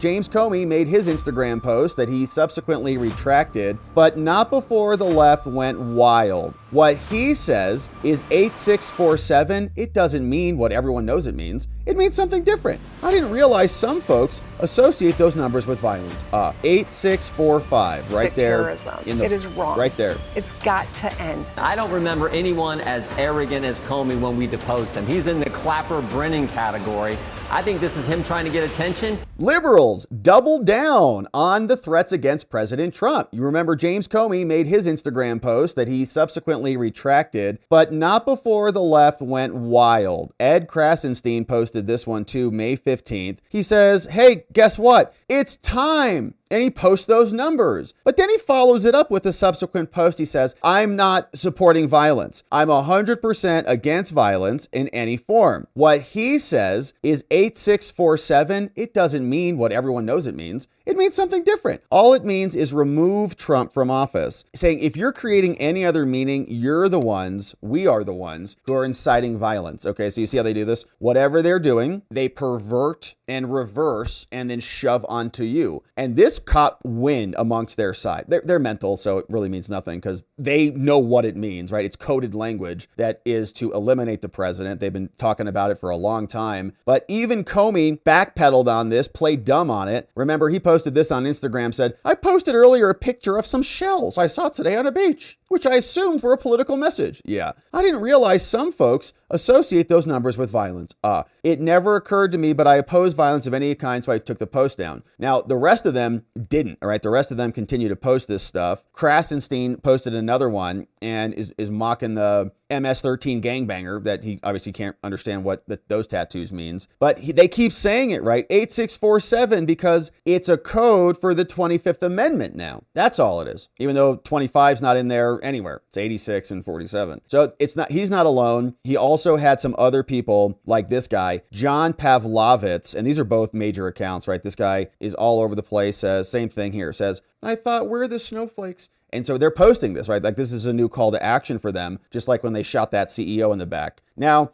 James Comey made his Instagram post that he subsequently retracted, but not before the left went wild. What he says is 8647, it doesn't mean what everyone knows it means. It means something different. I didn't realize some folks associate those numbers with violence. 8645, right there. It is wrong. Right there. It's got to end. I don't remember anyone as arrogant as Comey when we deposed him. He's in the Clapper-Brennan category. I think this is him trying to get attention. Liberals doubled down on the threats against President Trump. You remember James Comey made his Instagram post that he subsequently retracted, but not before the left went wild. Ed Krasenstein posted this one too, May 15th. He says, hey, guess what? It's time. And he posts those numbers. But then he follows it up with a subsequent post. He says, I'm not supporting violence. I'm 100% against violence in any form. What he says is 8647. It doesn't mean what everyone knows it means. It means something different. All it means is remove Trump from office. Saying if you're creating any other meaning, you're the ones, we are the ones who are inciting violence. Okay, so you see how they do this? Whatever they're doing, they pervert and reverse and then shove onto you. And this caught wind amongst their side. They're mental, so it really means nothing because they know what it means, right? It's coded language that is to eliminate the president. They've been talking about it for a long time. But even Comey backpedaled on this, played dumb on it. Remember, he posted this on Instagram, said, I posted earlier a picture of some shells I saw today on a beach, which I assumed were a political message. Yeah, I didn't realize some folks associate those numbers with violence. It never occurred to me, but I oppose violence of any kind, so I took the post down. Now, the rest of them didn't, all right? The rest of them continue to post this stuff. Krasenstein posted another one and is mocking the MS-13 gangbanger that he obviously can't understand what those tattoos means. But they keep saying it, right? 8647 because it's a code for the 25th Amendment now. That's all it is. Even though 25 is not in there anywhere. It's 86 and 47. So he's not alone. He also had some other people like this guy, John Pavlovitz, and these are both major accounts, right? This guy is all over the place, says, same thing here, says, I thought we're the snowflakes. And so they're posting this, right? Like this is a new call to action for them, just like when they shot that CEO in the back. Now,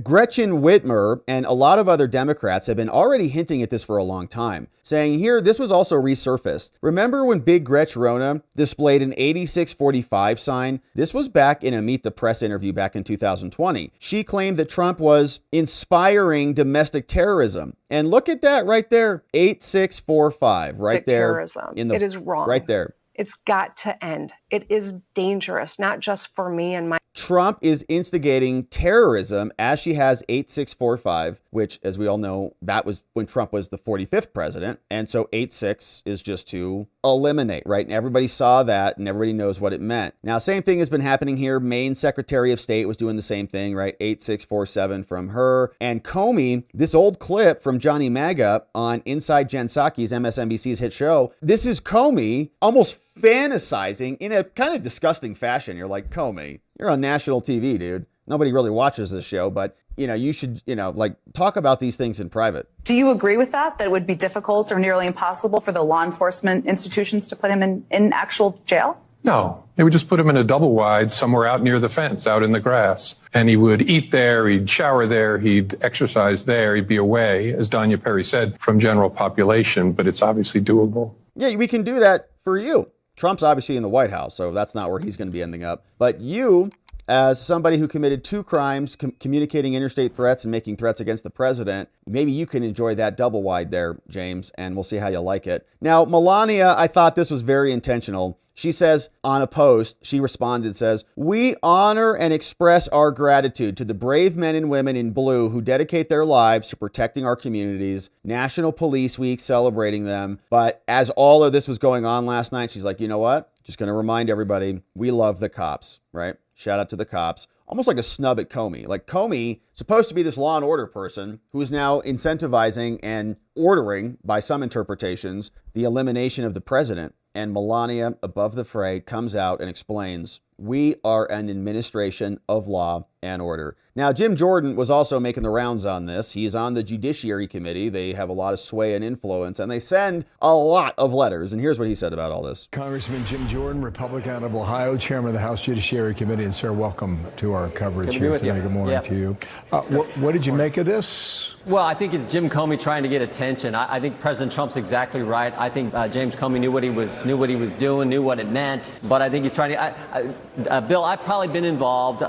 Gretchen Whitmer and a lot of other Democrats have been already hinting at this for a long time, saying here, this was also resurfaced. Remember when Big Gretch Rona displayed an 8645 sign? This was back in a Meet the Press interview back in 2020. She claimed that Trump was inspiring domestic terrorism. And look at that right there, 8645, right there. Terrorism. It is wrong. Right there. It's got to end. It is dangerous, not just for me and my... Trump is instigating terrorism as she has 8645, which, as we all know, that was when Trump was the 45th president. And so 86 is just to eliminate, right? And everybody saw that and everybody knows what it meant. Now, same thing has been happening here. Maine Secretary of State was doing the same thing, right? 8647 from her. And Comey, this old clip from Johnny MAGA on Inside Jen Psaki's MSNBC's hit show, this is Comey almost fantasizing in a kind of disgusting fashion. You're like, Comey, you're on national TV, dude. Nobody really watches this show, but you should, like talk about these things in private. Do you agree with that it would be difficult or nearly impossible for the law enforcement institutions to put him in actual jail? No, they would just put him in a double wide somewhere out near the fence, out in the grass. And he would eat there, he'd shower there, he'd exercise there, he'd be away, as Danya Perry said, from general population, but it's obviously doable. Yeah, we can do that for you. Trump's obviously in the White House, so that's not where he's going to be ending up. But you, as somebody who committed 2 crimes, communicating interstate threats and making threats against the president, maybe you can enjoy that double wide there, James, and we'll see how you like it. Now, Melania, I thought this was very intentional. She says on a post, she responded, says, we honor and express our gratitude to the brave men and women in blue who dedicate their lives to protecting our communities. National Police Week, celebrating them. But as all of this was going on last night, she's like, you know what? Just going to remind everybody, we love the cops, right? Shout out to the cops. Almost like a snub at Comey. Like Comey, supposed to be this law and order person who is now incentivizing and ordering, by some interpretations, the elimination of the president. And Melania, above the fray, comes out and explains, we are an administration of law and order. Now, Jim Jordan was also making the rounds on this. He's on the Judiciary Committee. They have a lot of sway and influence, and they send a lot of letters. And here's what he said about all this. Congressman Jim Jordan, Republican out of Ohio, chairman of the House Judiciary Committee. And sir, welcome to our coverage here today. Good morning to you. What did you make of this? Well, I think it's Jim Comey trying to get attention. I think President Trump's exactly right. I think James Comey knew what he was doing, knew what it meant. But I think he's trying to. Bill, I've probably been involved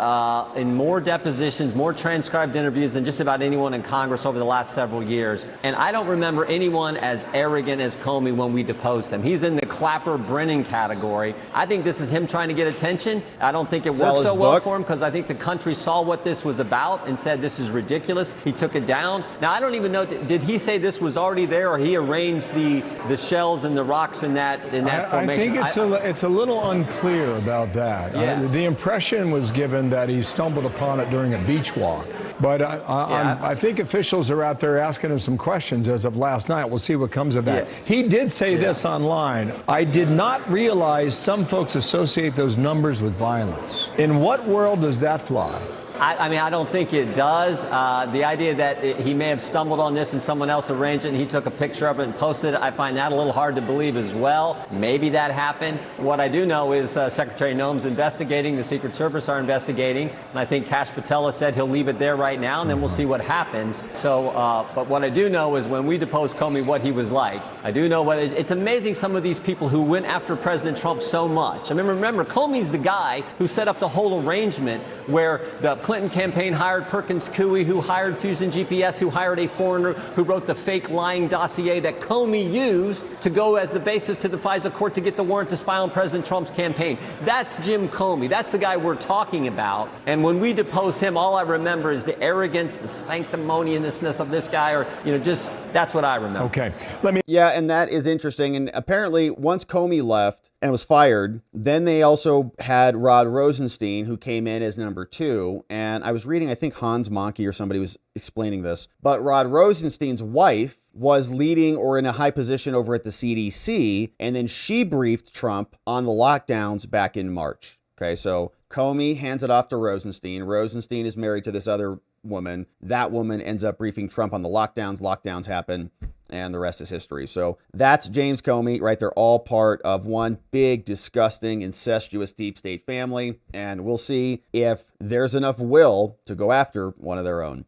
in more depositions, more transcribed interviews than just about anyone in Congress over the last several years. And I don't remember anyone as arrogant as Comey when we deposed him. He's in the Clapper Brennan category. I think this is him trying to get attention. I don't think it worked so well for him because I think the country saw what this was about and said this is ridiculous. He took it down. Now, I don't even know, did he say this was already there or he arranged the shells and the rocks in that formation? I think it's a little unclear about that. Yeah. The impression was given that he stumbled upon it during a beach walk. But I think officials are out there asking him some questions as of last night. We'll see what comes of that. Yeah. He did say this online. I did not realize some folks associate those numbers with violence. In what world does that fly? I mean, I don't think it does. The idea that he may have stumbled on this and someone else arranged it and he took a picture of it and posted it, I find that a little hard to believe as well. Maybe that happened. What I do know is Secretary Noem's investigating, the Secret Service are investigating, and I think Kash Patella said he'll leave it there right now and then we'll see what happens. So, but what I do know is when we deposed Comey, what he was like. I do know what it's amazing some of these people who went after President Trump so much. I mean, remember, Comey's the guy who set up the whole arrangement where the Clinton campaign hired Perkins Coie, who hired Fusion GPS, who hired a foreigner who wrote the fake lying dossier that Comey used to go as the basis to the FISA court to get the warrant to spy on President Trump's campaign. That's Jim Comey. That's the guy we're talking about. And when we depose him, all I remember is the arrogance, the sanctimoniousness of this guy, or, just that's what I remember. Okay. Yeah, and that is interesting. And apparently, once Comey left and was fired, then they also had Rod Rosenstein, who came in as number 2. And I was reading, I think Hans Monkey or somebody was explaining this, but Rod Rosenstein's wife was leading or in a high position over at the CDC, and then she briefed Trump on the lockdowns back in March. Okay, so Comey hands it off to Rosenstein. Rosenstein is married to this other woman. That woman ends up briefing Trump on the lockdowns. Lockdowns happen, and the rest is history. So that's James Comey, right? They're all part of one big, disgusting, incestuous deep state family. And we'll see if there's enough will to go after one of their own.